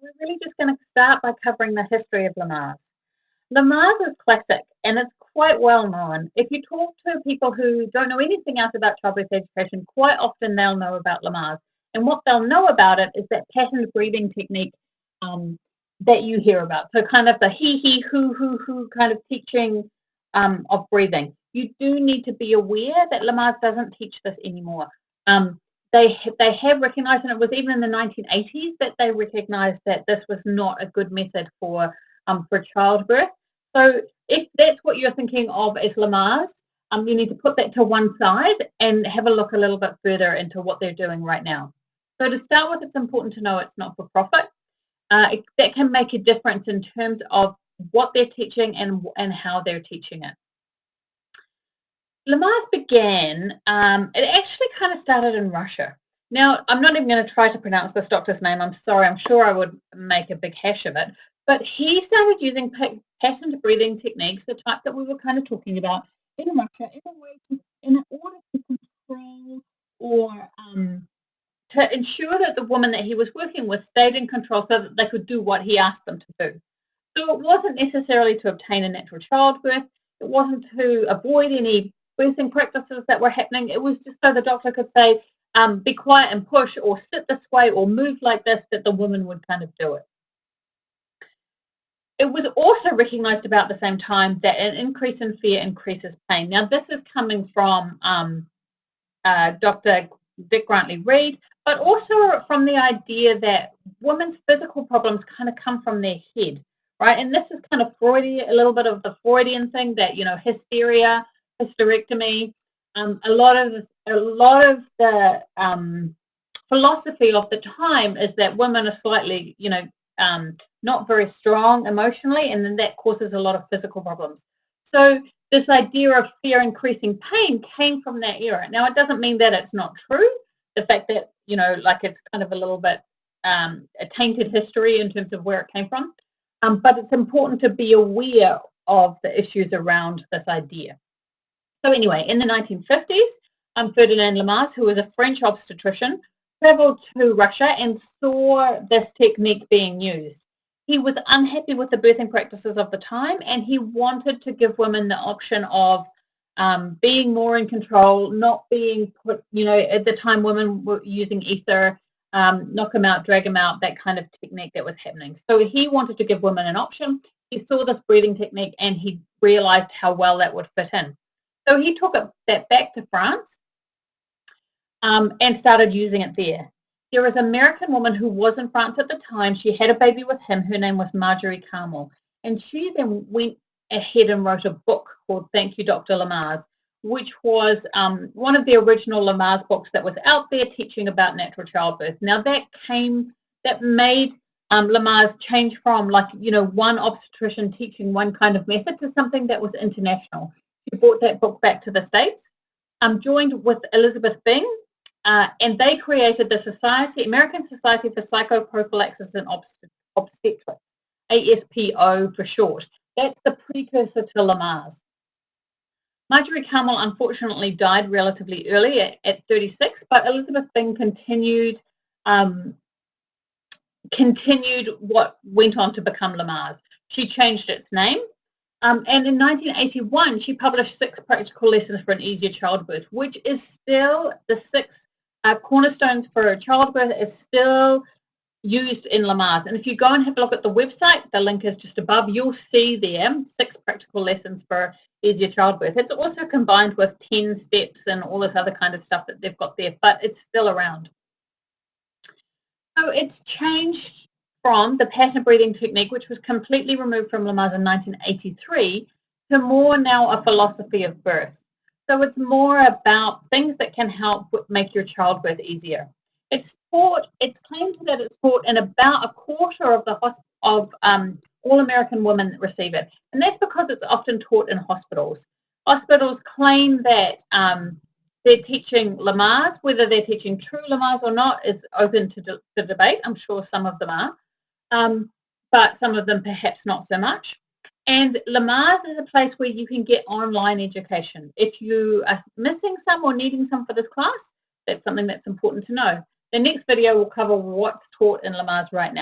We're really just going to start by covering the history of Lamaze. Lamaze is classic and it's quite well known. If you talk to people who don't know anything else about childbirth education, quite often they'll know about Lamaze. And what they'll know about it is that patterned breathing technique that you hear about. So kind of the he, who kind of teaching of breathing. You do need to be aware that Lamaze doesn't teach this anymore. They have recognised, and it was even in the 1980s that they recognised that this was not a good method for childbirth. So if that's what you're thinking of as Lamaze, you need to put that to one side and have a look a little bit further into what they're doing right now. So to start with, it's important to know it's not for profit. That can make a difference in terms of what they're teaching and how they're teaching it. Lamaze began, it actually kind of started in Russia. Now, I'm not even going to try to pronounce this doctor's name. I'm sorry. I'm sure I would make a big hash of it. But he started using patterned breathing techniques, the type that we were kind of talking about, in Russia in order to control or to ensure that the woman that he was working with stayed in control so that they could do what he asked them to do. So it wasn't necessarily to obtain a natural childbirth. It wasn't to avoid any birthing practices that were happening. It was just so the doctor could say, be quiet and push, or sit this way, or move like this, that the woman would kind of do it. It was also recognised about the same time that an increase in fear increases pain. Now, this is coming from Dr. Dick Grantley-Reed, but also from the idea that women's physical problems kind of come from their head, right? And this is kind of Freudian, a little bit of the Freudian thing that, you know, hysteria, hysterectomy, a lot of the philosophy of the time is that women are slightly, you know, not very strong emotionally, and then that causes a lot of physical problems. So this idea of fear increasing pain came from that era. Now, it doesn't mean that it's not true. The fact that, you know, like it's kind of a little bit a tainted history in terms of where it came from. But it's important to be aware of the issues around this idea. So anyway, in the 1950s, Ferdinand Lamaze, who was a French obstetrician, traveled to Russia and saw this technique being used. He was unhappy with the birthing practices of the time, and he wanted to give women the option of being more in control, not being put, you know, at the time women were using ether, knock them out, drag them out, that kind of technique that was happening. So he wanted to give women an option. He saw this breathing technique and he realized how well that would fit in. So he took that back to France and started using it there. There was an American woman who was in France at the time. She had a baby with him. Her name was Marjorie Carmel. And she then went ahead and wrote a book called Thank You, Dr. Lamaze, which was one of the original Lamaze books that was out there teaching about natural childbirth. Now that made Lamaze change from, like, you know, one obstetrician teaching one kind of method to something that was international. She brought that book back to the States, joined with Elizabeth Bing, and they created the Society, American Society for Psychoprophylaxis and Obstetrics, ASPO for short. That's the precursor to Lamaze. Marjorie Carmel unfortunately died relatively early at 36, but Elizabeth Bing continued what went on to become Lamaze. She changed its name. And in 1981, she published 6 practical lessons for an easier childbirth, which is still the 6 cornerstones for childbirth is still used in Lamaze. And if you go and have a look at the website, the link is just above, you'll see there 6 practical lessons for easier childbirth. It's also combined with 10 steps and all this other kind of stuff that they've got there, but it's still around. So it's changed from the pattern breathing technique, which was completely removed from Lamaze in 1983, to more now a philosophy of birth. So it's more about things that can help make your childbirth easier. It's claimed that it's taught in about a quarter of all American women that receive it. And that's because it's often taught in hospitals. Hospitals claim that they're teaching Lamaze. Whether they're teaching true Lamaze or not is open to debate. I'm sure some of them are, but some of them perhaps not so much. And Lamaze is a place where you can get online education. If you are missing some or needing some for this class, that's something that's important to know. The next video will cover what's taught in Lamaze right now.